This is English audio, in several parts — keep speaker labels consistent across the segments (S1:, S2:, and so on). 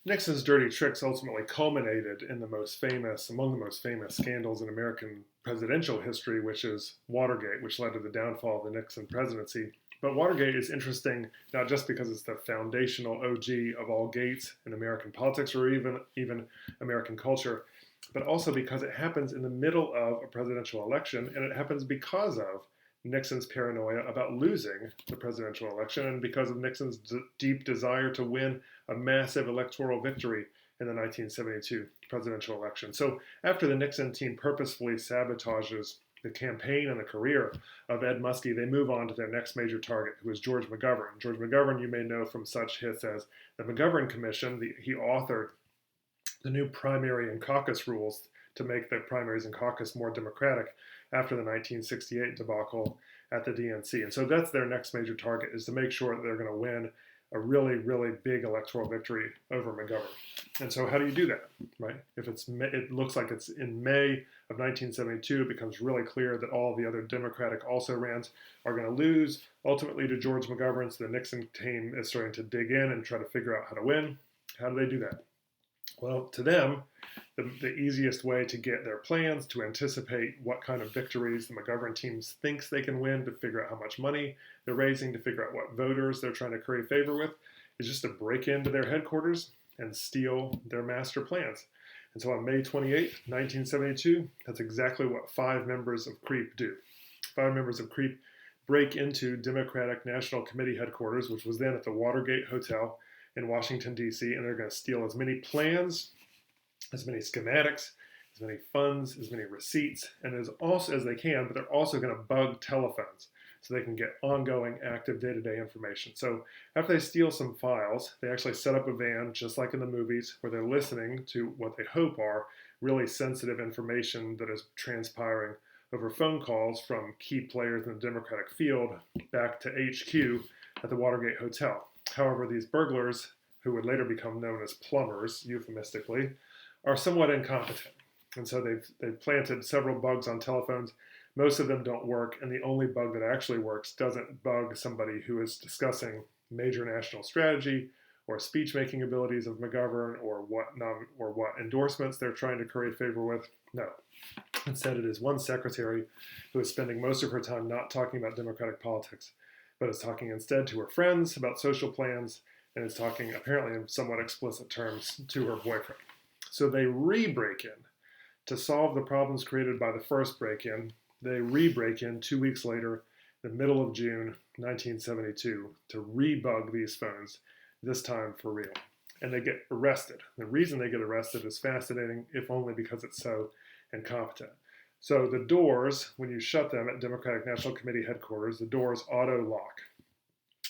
S1: Nixon's dirty tricks ultimately culminated in among the most famous scandals in American presidential history, which is Watergate, which led to the downfall of the Nixon presidency. But Watergate is interesting not just because it's the foundational OG of all gates in American politics or even American culture, but also because it happens in the middle of a presidential election, and it happens because of Nixon's paranoia about losing the presidential election and because of Nixon's deep desire to win a massive electoral victory in the 1972 presidential election. So after the Nixon team purposefully sabotages the campaign and the career of Ed Muskie, they move on to their next major target, who is George McGovern. George McGovern, you may know from such hits as the McGovern Commission. He authored the new primary and caucus rules to make the primaries and caucus more democratic after the 1968 debacle at the DNC. And so that's their next major target, is to make sure that they're going to win a really, really big electoral victory over McGovern. And so how do you do that, right? If it looks like it's in May of 1972, it becomes really clear that all the other Democratic also-rans are going to lose, ultimately to George McGovern. So the Nixon team is starting to dig in and try to figure out how to win. How do they do that? Well, to them, the easiest way to get their plans, to anticipate what kind of victories the McGovern team thinks they can win, to figure out how much money they're raising, to figure out what voters they're trying to curry favor with, is just to break into their headquarters and steal their master plans. And so on May 28, 1972, that's exactly what 5 members of CREEP do. 5 members of CREEP break into Democratic National Committee headquarters, which was then at the Watergate Hotel in Washington, D.C., and they're going to steal as many plans, as many schematics, as many funds, as many receipts, and as they can, but they're also going to bug telephones so they can get ongoing, active, day-to-day information. So after they steal some files, they actually set up a van, just like in the movies, where they're listening to what they hope are really sensitive information that is transpiring over phone calls from key players in the Democratic field back to HQ at the Watergate Hotel. However, these burglars, who would later become known as plumbers, euphemistically, are somewhat incompetent. And so they've planted several bugs on telephones. Most of them don't work, and the only bug that actually works doesn't bug somebody who is discussing major national strategy or speech-making abilities of McGovern or what endorsements they're trying to curry favor with. No. Instead, it is one secretary who is spending most of her time not talking about Democratic politics, but is talking instead to her friends about social plans, and is talking apparently in somewhat explicit terms to her boyfriend. So they re-break in to solve the problems created by the first break-in. They re-break in 2 weeks later, the middle of June 1972, to re-bug these phones, this time for real. And they get arrested. The reason they get arrested is fascinating, if only because it's so incompetent. So the doors, when you shut them at Democratic National Committee headquarters, the doors auto-lock.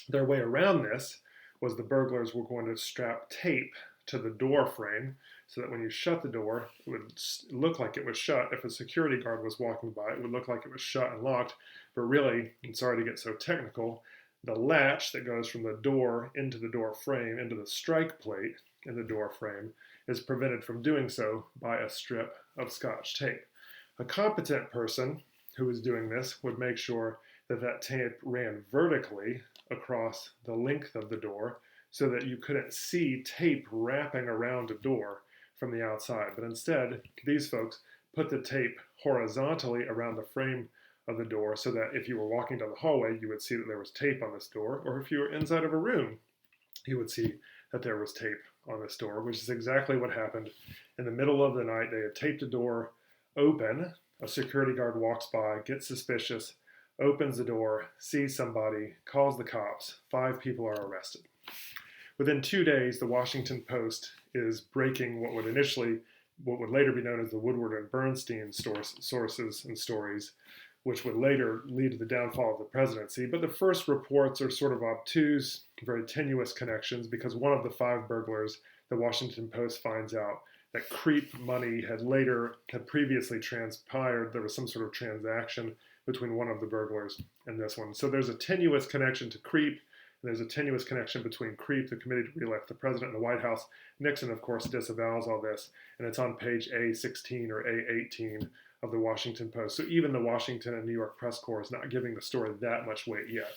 S1: Their way around this was the burglars were going to strap tape to the door frame so that when you shut the door, it would look like it was shut. If a security guard was walking by, it would look like it was shut and locked. But really, I'm sorry to get so technical, the latch that goes from the door into the door frame, into the strike plate in the door frame, is prevented from doing so by a strip of Scotch tape. A competent person who was doing this would make sure that that tape ran vertically across the length of the door so that you couldn't see tape wrapping around a door from the outside. But instead, these folks put the tape horizontally around the frame of the door so that if you were walking down the hallway, you would see that there was tape on this door, or if you were inside of a room, you would see that there was tape on this door, which is exactly what happened. In the middle of the night, they had taped the door open. A security guard walks by, gets suspicious, opens the door, sees somebody, calls the cops. 5 people are arrested. Within 2 days, the Washington Post is breaking what would later be known as the Woodward and Bernstein sources and stories, which would later lead to the downfall of the presidency. But the first reports are sort of obtuse, very tenuous connections, because one of the 5 burglars, the Washington Post finds out that CREEP money had previously transpired. There was some sort of transaction between one of the burglars and this one. So there's a tenuous connection to CREEP. There's a tenuous connection between CREEP, the Committee to Re-elect the President, and the White House. Nixon, of course, disavows all this, and it's on page A16 or A18 of the Washington Post. So even the Washington and New York press corps is not giving the story that much weight yet.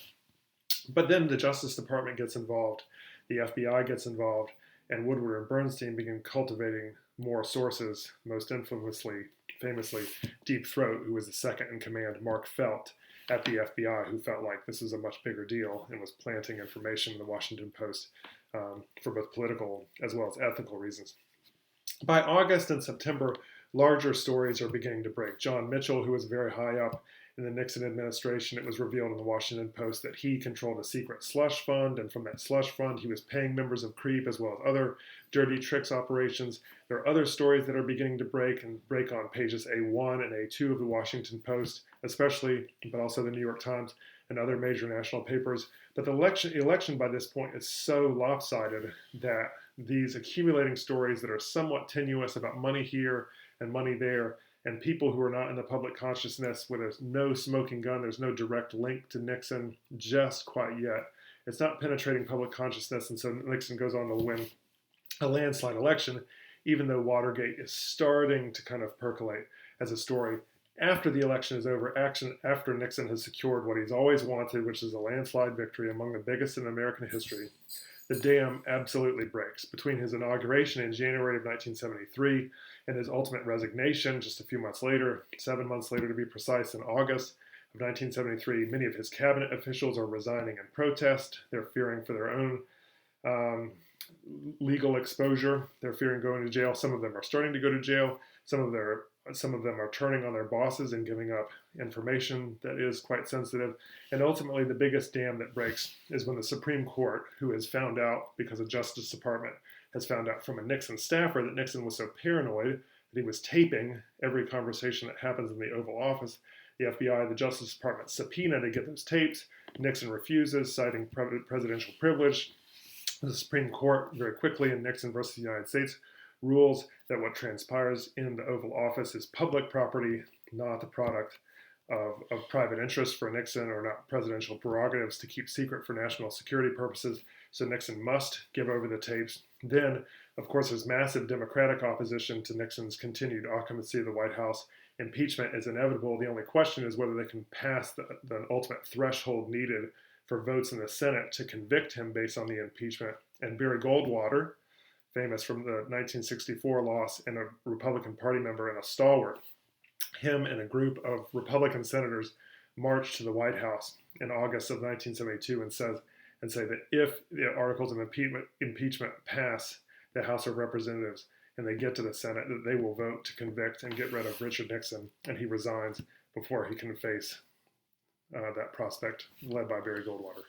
S1: But then the Justice Department gets involved, the FBI gets involved, and Woodward and Bernstein began cultivating more sources, most famously, Deep Throat, who was the second in command, Mark Felt, at the FBI, who felt like this was a much bigger deal and was planting information in the Washington Post for both political as well as ethical reasons. By August and September, larger stories are beginning to break. John Mitchell, who was very high up in the Nixon administration, it was revealed in the Washington Post that he controlled a secret slush fund, and from that slush fund, he was paying members of CREEP as well as other dirty tricks operations. There are other stories that are beginning to break on pages A1 and A2 of the Washington Post, especially, but also the New York Times and other major national papers. But the election by this point is so lopsided that these accumulating stories that are somewhat tenuous about money here and money there, and people who are not in the public consciousness, where there's no smoking gun, there's no direct link to Nixon just quite yet. It's not penetrating public consciousness, and so Nixon goes on to win a landslide election, even though Watergate is starting to kind of percolate as a story. After the election is over, after Nixon has secured what he's always wanted, which is a landslide victory among the biggest in American history, the dam absolutely breaks. Between his inauguration in January of 1973 and his ultimate resignation just a few months later, 7 months later to be precise, in August of 1973, many of his cabinet officials are resigning in protest. They're fearing for their own legal exposure. They're fearing going to jail. Some of them are starting to go to jail. Some of them are turning on their bosses and giving up information that is quite sensitive. And ultimately, the biggest dam that breaks is when the Supreme Court, who has found out, because the Justice Department has found out from a Nixon staffer that Nixon was so paranoid that he was taping every conversation that happens in the Oval Office. The FBI, the Justice Department subpoena to get those tapes. Nixon refuses, citing presidential privilege. The Supreme Court, very quickly in Nixon versus the United States, rules that what transpires in the Oval Office is public property, not the product of private interest for Nixon, or not presidential prerogatives to keep secret for national security purposes. So Nixon must give over the tapes. Then, of course, there's massive Democratic opposition to Nixon's continued occupancy of the White House. Impeachment is inevitable. The only question is whether they can pass the ultimate threshold needed for votes in the Senate to convict him based on the impeachment. And Barry Goldwater, famous from the 1964 loss, and a Republican Party member and a stalwart, him and a group of Republican senators marched to the White House in August of 1972 and say that if the articles of impeachment pass the House of Representatives and they get to the Senate, that they will vote to convict and get rid of Richard Nixon, and he resigns before he can face that prospect, led by Barry Goldwater.